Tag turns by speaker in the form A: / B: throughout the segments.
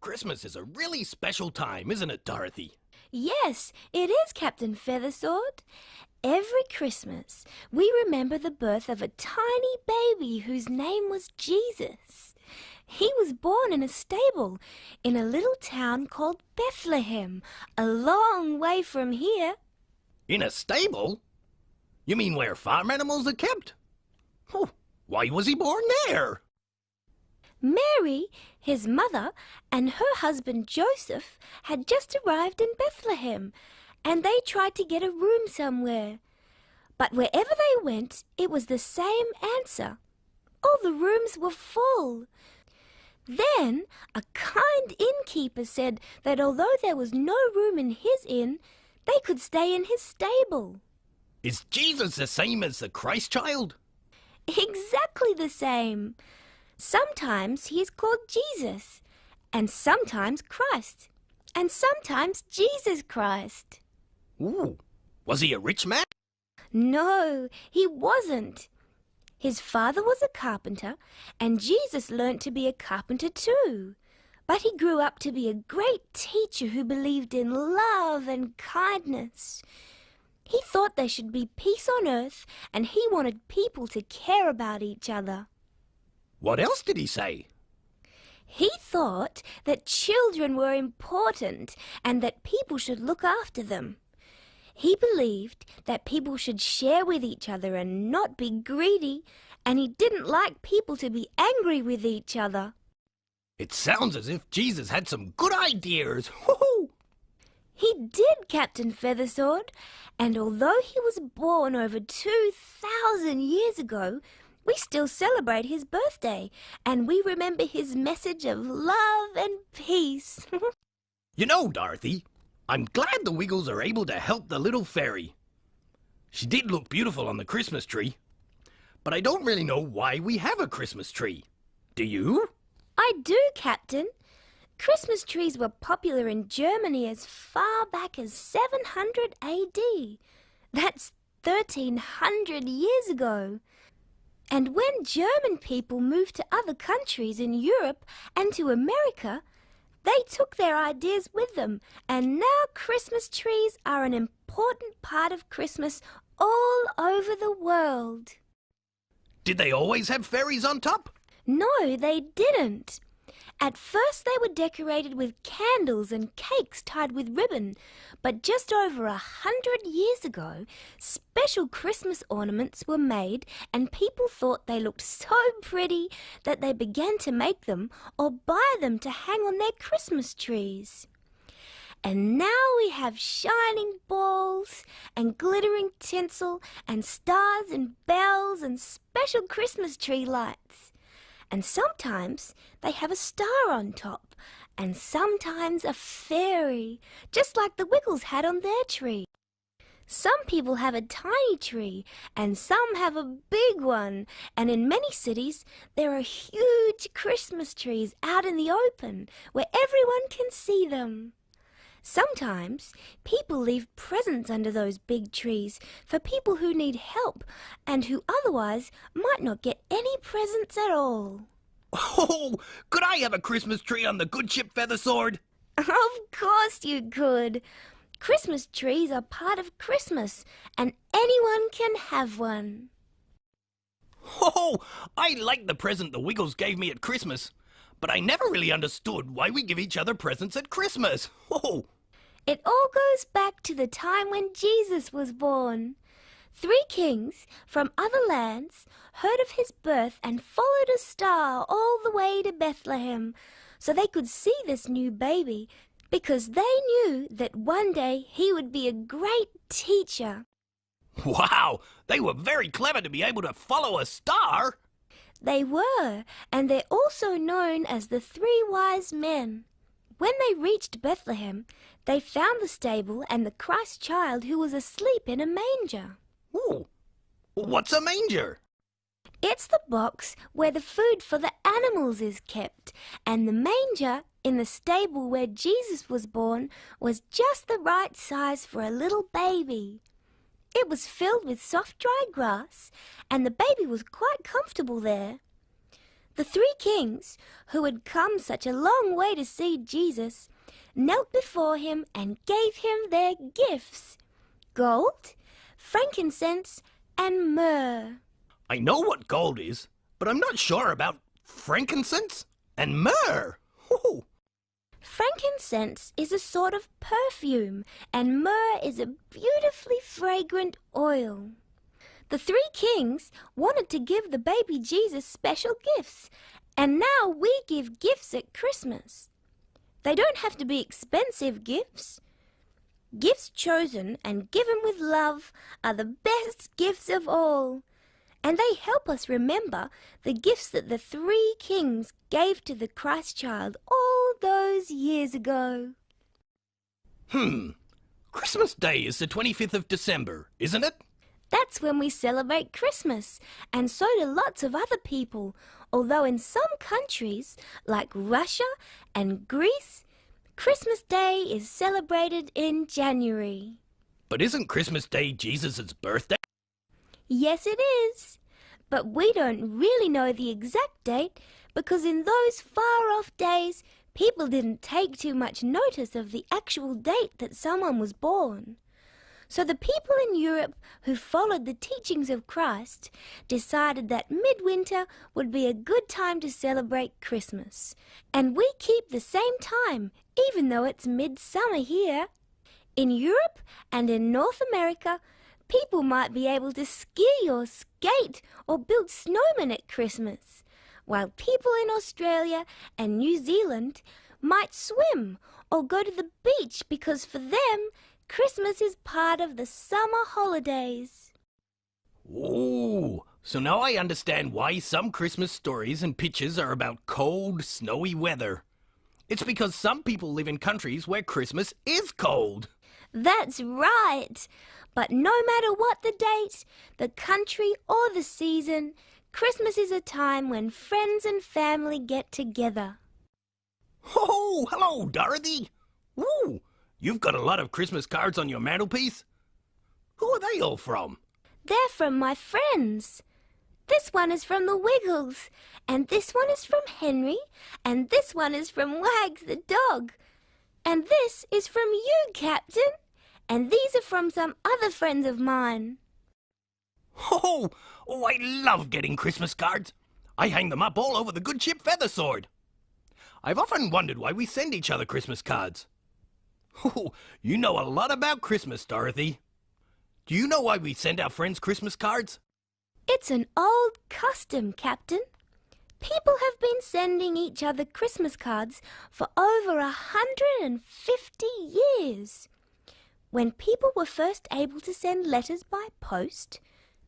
A: Christmas is a really special time, isn't it, Dorothy?
B: Yes, it is, Captain Feathersword. Every Christmas, we remember the birth of a tiny baby whose name was Jesus. He was born in a stable in a little town called Bethlehem, a long way from here.
A: In a stable? You mean where farm animals are kept? Oh, why was he born there?
B: Mary, his mother, and her husband Joseph had just arrived in Bethlehem, and they tried to get a room somewhere. But wherever they went, it was the same answer. All the rooms were full. Then a kind innkeeper said that although there was no room in his inn, they could stay in his stable.
A: Is Jesus the same as the Christ child?
B: Exactly the same. Sometimes he is called Jesus, and sometimes Christ, and sometimes Jesus Christ.
A: Ooh, was he a rich man?
B: No, he wasn't. His father was a carpenter, and Jesus learnt to be a carpenter too. But he grew up to be a great teacher who believed in love and kindness. He thought there should be peace on earth, and he wanted people to care about each other.
A: What else did he say?
B: He thought that children were important and that people should look after them. He believed that people should share with each other and not be greedy, and he didn't like people to be angry with each other.
A: It sounds as if Jesus had some good ideas. Woo-hoo!
B: He did, Captain Feathersword, and although he was born over 2,000 years ago, we still celebrate his birthday, and we remember his message of love and peace.
A: You know, Dorothy, I'm glad the Wiggles are able to help the little fairy. She did look beautiful on the Christmas tree, but I don't really know why we have a Christmas tree. Do you?
B: I do, Captain. Christmas trees were popular in Germany as far back as 700 AD. That's 1,300 years ago. And when German people moved to other countries in Europe and to America, they took their ideas with them, and now Christmas trees are an important part of Christmas all over the world.
A: Did they always have fairies on top?
B: No, they didn't. At first they were decorated with candles and cakes tied with ribbon, but just over 100 years ago, special Christmas ornaments were made and people thought they looked so pretty that they began to make them or buy them to hang on their Christmas trees. And now we have shining balls and glittering tinsel and stars and bells and special Christmas tree lights. And sometimes they have a star on top, and sometimes a fairy, just like the Wiggles had on their tree. Some people have a tiny tree, and some have a big one, and in many cities there are huge Christmas trees out in the open where everyone can see them. Sometimes people leave presents under those big trees for people who need help and who otherwise might not get any presents at all.
A: Oh, could I have a Christmas tree on the good ship Feathersword?
B: Of course you could. Christmas trees are part of Christmas, and anyone can have one.
A: Oh, I like the present the Wiggles gave me at Christmas, but I never really understood why we give each other presents at Christmas. Oh.
B: It all goes back to the time when Jesus was born. 3 kings from other lands heard of his birth and followed a star all the way to Bethlehem so they could see this new baby, because they knew that one day he would be a great teacher.
A: Wow, they were very clever to be able to follow a star.
B: They were, and they're also known as the 3 wise men. When they reached Bethlehem, they found the stable and the Christ child who was asleep in a manger.
A: Ooh, what's a manger?
B: It's the box where the food for the animals is kept, and the manger in the stable where Jesus was born was just the right size for a little baby. It was filled with soft dry grass, and the baby was quite comfortable there. The three kings, who had come such a long way to see Jesus, knelt before him and gave him their gifts: gold, frankincense, and myrrh.
A: I know what gold is, but I'm not sure about frankincense and myrrh. Ooh.
B: Frankincense is a sort of perfume, and myrrh is a beautifully fragrant oil. The three kings wanted to give the baby Jesus special gifts, and now we give gifts at Christmas. They don't have to be expensive gifts. Gifts chosen and given with love are the best gifts of all, and they help us remember the gifts that the three kings gave to the Christ child all those years ago.
A: Christmas Day is the 25th of December, isn't it?
B: That's when we celebrate Christmas, and so do lots of other people, although in some countries, like Russia and Greece, Christmas Day is celebrated in January.
A: But isn't Christmas Day Jesus' birthday?
B: Yes, it is. But we don't really know the exact date because in those far-off days, people didn't take too much notice of the actual date that someone was born. So the people in Europe who followed the teachings of Christ decided that midwinter would be a good time to celebrate Christmas. And we keep the same time, even though it's midsummer here. In Europe and in North America, people might be able to ski or skate or build snowmen at Christmas, while people in Australia and New Zealand might swim or go to the beach because for them, Christmas is part of the summer holidays.
A: Ooh, so now I understand why some Christmas stories and pictures are about cold, snowy weather. It's because some people live in countries where Christmas is cold.
B: That's right. But no matter what the date, the country or the season, Christmas is a time when friends and family get together.
A: Oh, hello, Dorothy. Ooh, you've got a lot of Christmas cards on your mantelpiece. Who are they all from?
B: They're from my friends. This one is from the Wiggles, and this one is from Henry, and this one is from Wags the dog. And this is from you, Captain. And these are from some other friends of mine.
A: Oh, I love getting Christmas cards. I hang them up all over the good ship Feathersword. I've often wondered why we send each other Christmas cards. Oh, you know a lot about Christmas, Dorothy. Do you know why we send our friends Christmas cards?
B: It's an old custom, Captain. People have been sending each other Christmas cards for over 150 years. When people were first able to send letters by post,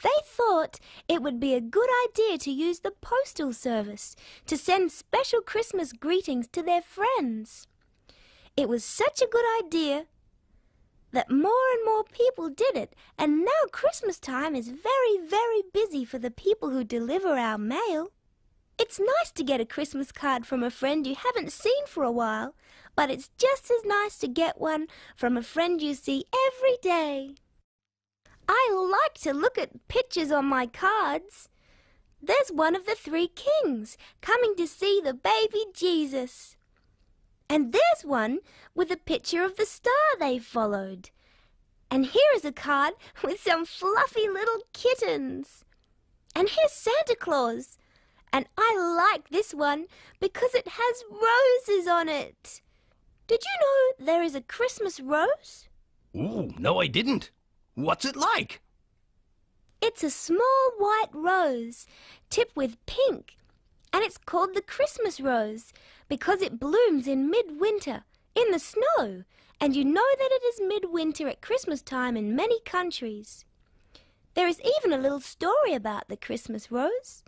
B: they thought it would be a good idea to use the postal service to send special Christmas greetings to their friends. It was such a good idea that more and more people did it, and now Christmas time is very, very busy for the people who deliver our mail. It's nice to get a Christmas card from a friend you haven't seen for a while, but it's just as nice to get one from a friend you see every day. I like to look at pictures on my cards. There's one of the three kings coming to see the baby Jesus. And there's one with a picture of the star they followed. And here is a card with some fluffy little kittens. And here's Santa Claus. And I like this one because it has roses on it. Did you know there is a Christmas rose?
A: Ooh, no, I didn't. What's it like?
B: It's a small white rose tipped with pink, and it's called the Christmas rose because it blooms in midwinter, in the snow, and you know that it is midwinter at Christmas time in many countries. There is even a little story about the Christmas rose.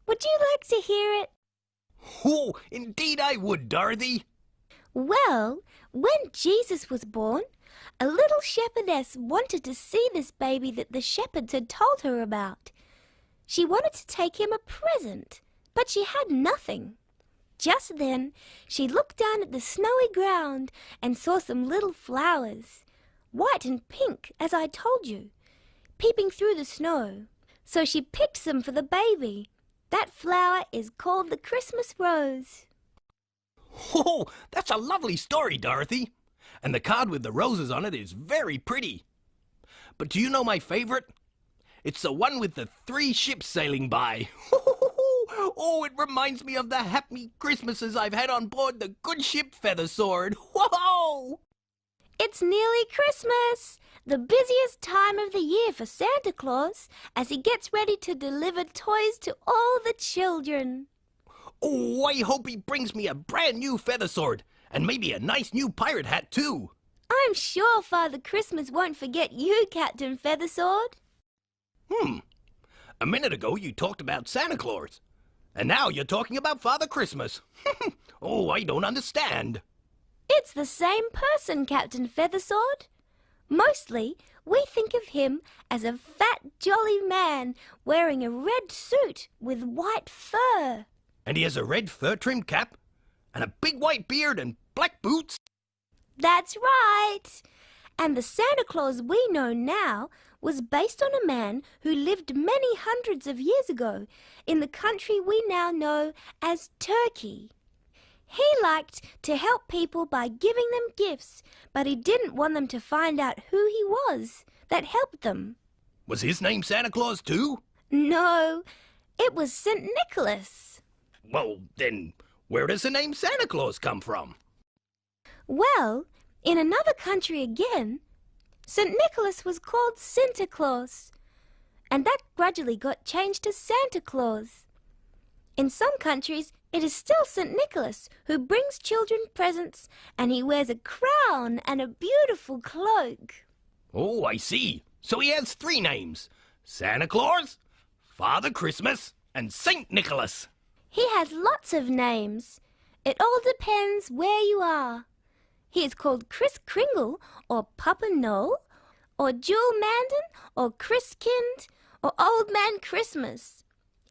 B: Would you like to hear it?
A: Oh, indeed I would, Dorothy.
B: Well, when Jesus was born, a little shepherdess wanted to see this baby that the shepherds had told her about. She wanted to take him a present, but she had nothing. Just then, she looked down at the snowy ground and saw some little flowers, white and pink, as I told you, peeping through the snow. So she picked some for the baby, That flower is called the Christmas rose.
A: Oh, that's a lovely story, Dorothy. And the card with the roses on it is very pretty. But do you know my favorite? It's the one with the 3 ships sailing by. Oh, it reminds me of the happy Christmases I've had on board the good ship Feathersword. Whoa!
B: It's nearly Christmas, the busiest time of the year for Santa Claus, as he gets ready to deliver toys to all the children.
A: Oh, I hope he brings me a brand new Feathersword, and maybe a nice new pirate hat too.
B: I'm sure Father Christmas won't forget you, Captain Feathersword.
A: A minute ago you talked about Santa Claus, and now you're talking about Father Christmas. Oh, I don't understand.
B: It's the same person, Captain Feathersword. Mostly, we think of him as a fat, jolly man wearing a red suit with white fur.
A: And he has a red fur-trimmed cap, and a big white beard and black boots.
B: That's right. And the Santa Claus we know now was based on a man who lived many hundreds of years ago in the country we now know as Turkey. He liked to help people by giving them gifts, but he didn't want them to find out who he was that helped them.
A: Was his name Santa Claus too?
B: No, it was St. Nicholas.
A: Well, then, where does the name Santa Claus come from?
B: Well, in another country again, St. Nicholas was called Santa Claus, and that gradually got changed to Santa Claus. In some countries, it is still St. Nicholas who brings children presents, and he wears a crown and a beautiful cloak.
A: Oh, I see. So he has 3 names. Santa Claus, Father Christmas, and Saint Nicholas.
B: He has lots of names. It all depends where you are. He is called Kris Kringle, or Papa Noel, or Jewel Mandan, or Chriskind, or Old Man Christmas.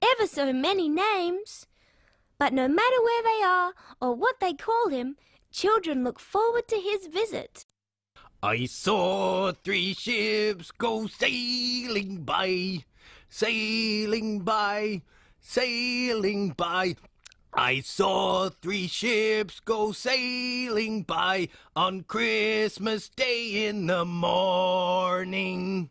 B: Ever so many names. But no matter where they are or what they call him, children look forward to his visit.
A: I saw 3 ships go sailing by, sailing by, sailing by. I saw 3 ships go sailing by on Christmas Day in the morning.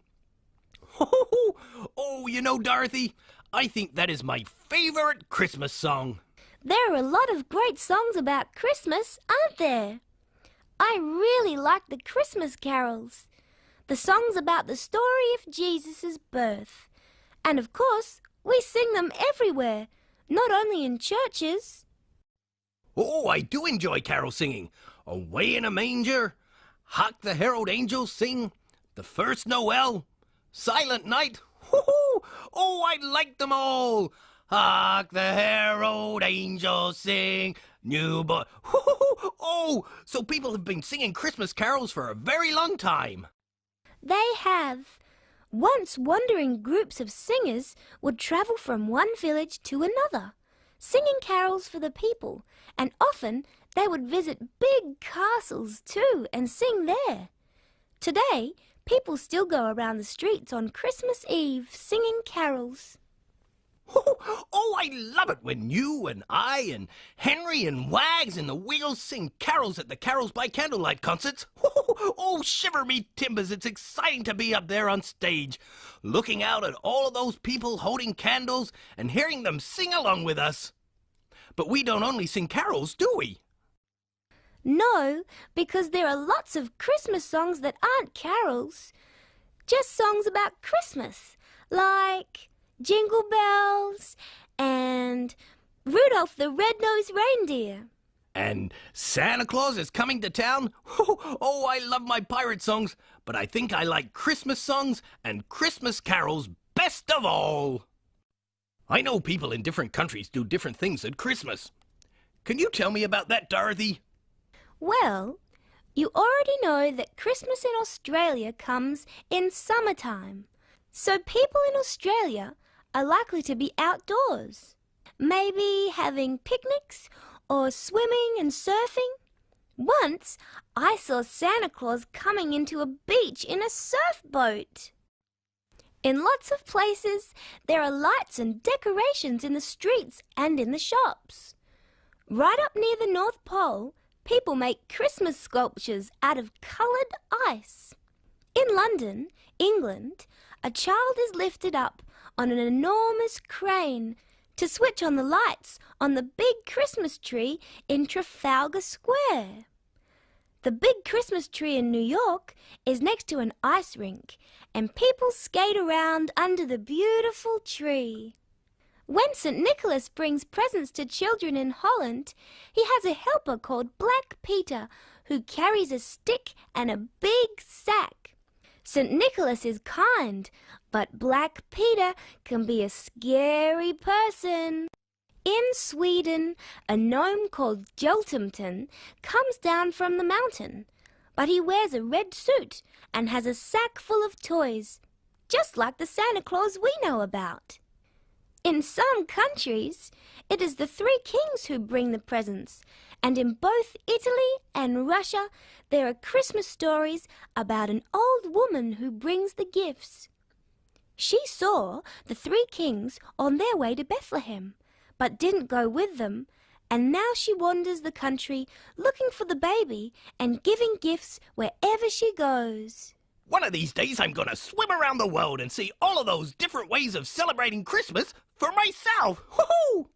A: Oh, you know, Dorothy, I think that is my favorite Christmas song.
B: There are a lot of great songs about Christmas, aren't there? I really like the Christmas carols, the songs about the story of Jesus' birth. And of course, we sing them everywhere, not only in churches.
A: Oh, I do enjoy carol singing. Away in a Manger, Hark the Herald Angels Sing, The First Noel, Silent Night. Oh, I like them all. Hark the herald angels sing, new boy. Oh, so people have been singing Christmas carols for a very long time.
B: They have. Once wandering groups of singers would travel from one village to another, singing carols for the people, and often they would visit big castles too and sing there. Today, people still go around the streets on Christmas Eve singing carols.
A: Oh, I love it when you and I and Henry and Wags and the Wiggles sing carols at the Carols by Candlelight concerts. Oh, shiver me timbers, it's exciting to be up there on stage, looking out at all of those people holding candles and hearing them sing along with us. But we don't only sing carols, do we?
B: No, because there are lots of Christmas songs that aren't carols. Just songs about Christmas, like Jingle Bells and Rudolph the Red-Nosed Reindeer.
A: And Santa Claus is coming to town? Oh, I love my pirate songs, but I think I like Christmas songs and Christmas carols best of all. I know people in different countries do different things at Christmas. Can you tell me about that, Dorothy?
B: Well, you already know that Christmas in Australia comes in summertime. So people in Australia are likely to be outdoors, maybe having picnics or swimming and surfing. Once, I saw Santa Claus coming into a beach in a surfboat. In lots of places, there are lights and decorations in the streets and in the shops. Right up near the North Pole, people make Christmas sculptures out of coloured ice. In London, England, a child is lifted up on an enormous crane to switch on the lights on the big Christmas tree in Trafalgar Square. The big Christmas tree in New York is next to an ice rink, and people skate around under the beautiful tree. When St. Nicholas brings presents to children in Holland, he has a helper called Black Peter who carries a stick and a big sack. St. Nicholas is kind, but Black Peter can be a scary person. In Sweden, a gnome called Joltumton comes down from the mountain, but he wears a red suit and has a sack full of toys, just like the Santa Claus we know about. In some countries, it is the three kings who bring the presents, and in both Italy and Russia, there are Christmas stories about an old woman who brings the gifts. She saw the three kings on their way to Bethlehem, but didn't go with them, and now she wanders the country looking for the baby and giving gifts wherever she goes.
A: One of these days I'm gonna swim around the world and see all of those different ways of celebrating Christmas for myself. Woohoo!